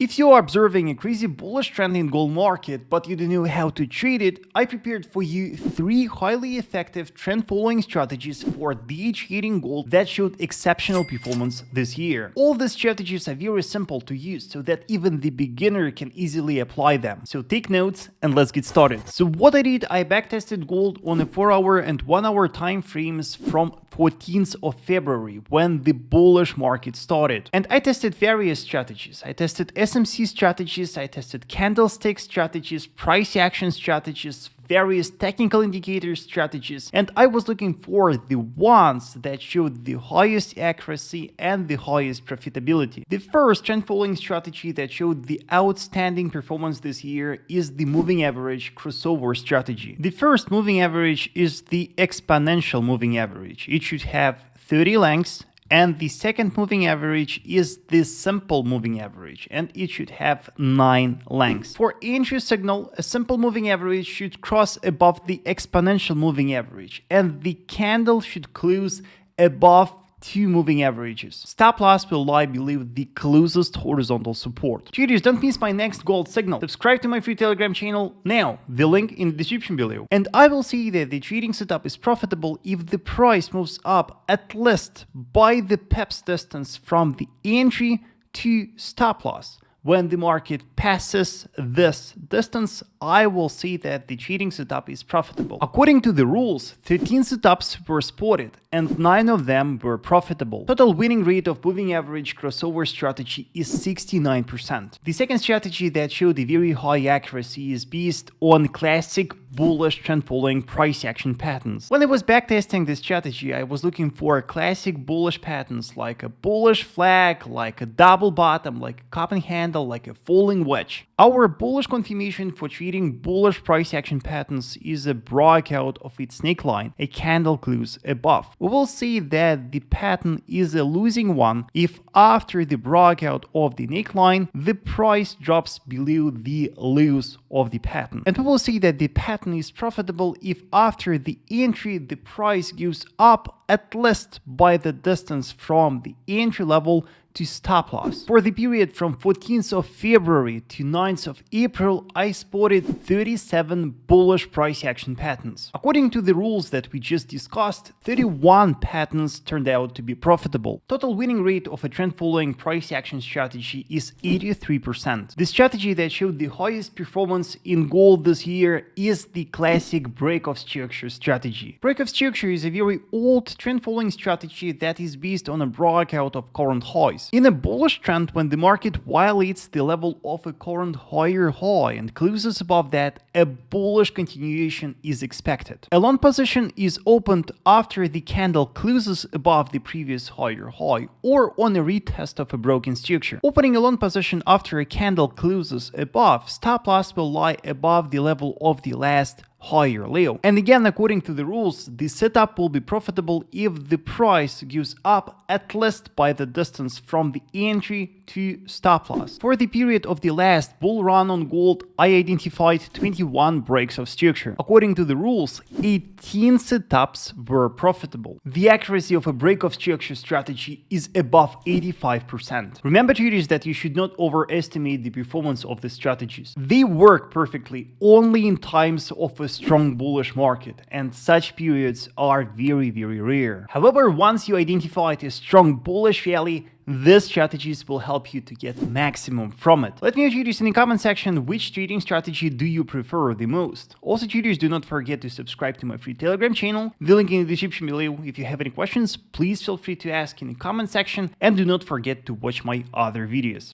If you are observing a crazy bullish trend in gold market, but you don't know how to trade it, I prepared for you 3 highly effective trend following strategies for day trading gold that showed exceptional performance this year. All these strategies are very simple to use so that even the beginner can easily apply them. So take notes and let's get started. So what I did, I backtested gold on a 4-hour and 1-hour time frames from 14th of February when the bullish market started. And I tested various strategies. I tested SMC strategies, I tested candlestick strategies, price action strategies, various technical indicator strategies, and I was looking for the ones that showed the highest accuracy and the highest profitability. The first trend following strategy that showed the outstanding performance this year is the moving average crossover strategy. The first moving average is the exponential moving average. It should have 30 lengths. And the second moving average is the simple moving average, and it should have 9 lengths. For entry signal, a simple moving average should cross above the exponential moving average, and the candle should close above 2 moving averages. Stop loss will lie below the closest horizontal support. Traders, don't miss my next gold signal. Subscribe to my free Telegram channel now, the link in the description below. And I will see that the trading setup is profitable if the price moves up at least by the pips distance from the entry to stop loss. When the market passes this distance, I will see that the trading setup is profitable. According to the rules, 13 setups were spotted and 9 of them were profitable. Total winning rate of moving average crossover strategy is 69%. The second strategy that showed a very high accuracy is based on classic bullish trend following price action patterns. When I was backtesting this strategy, I was looking for classic bullish patterns like a bullish flag, like a double bottom, like a cup and handle, like a falling wedge. Our bullish confirmation for trading bullish price action patterns is a breakout of its neckline, a candle close above. We will see that the pattern is a losing one if after the breakout of the neckline, the price drops below the lows of the pattern. And we will see that the pattern is profitable if after the entry, the price goes up at least by the distance from the entry level to stop loss. For the period from 14th of February to 9th of April, I spotted 37 bullish price action patterns. According to the rules that we just discussed, 31 patterns turned out to be profitable. Total winning rate of a trend following price action strategy is 83%. The strategy that showed the highest performance in gold this year is the classic break of structure strategy. Break of structure is a very old trend following strategy that is based on a breakout of current highs. In a bullish trend, when the market violates the level of a current higher high and closes above that, a bullish continuation is expected. A long position is opened after the candle closes above the previous higher high or on a retest of a broken structure. Opening a long position after a candle closes above, stop loss will lie above the level of the last higher low. And again, according to the rules, the setup will be profitable if the price goes up at least by the distance from the entry to stop loss. For the period of the last bull run on gold, I identified 21 breaks of structure. According to the rules, 18 setups were profitable. The accuracy of a break of structure strategy is above 85%. Remember, traders, that you should not overestimate the performance of the strategies. They work perfectly only in times of a strong bullish market, and such periods are very rare. However, once you identified a strong bullish rally, these strategies will help you to get maximum from it. Let me know, traders, in the comment section which trading strategy do you prefer the most. Also, traders, do not forget to subscribe to my free Telegram channel, the link in the description below. If you have any questions, please feel free to ask in the comment section, and do not forget to watch my other videos.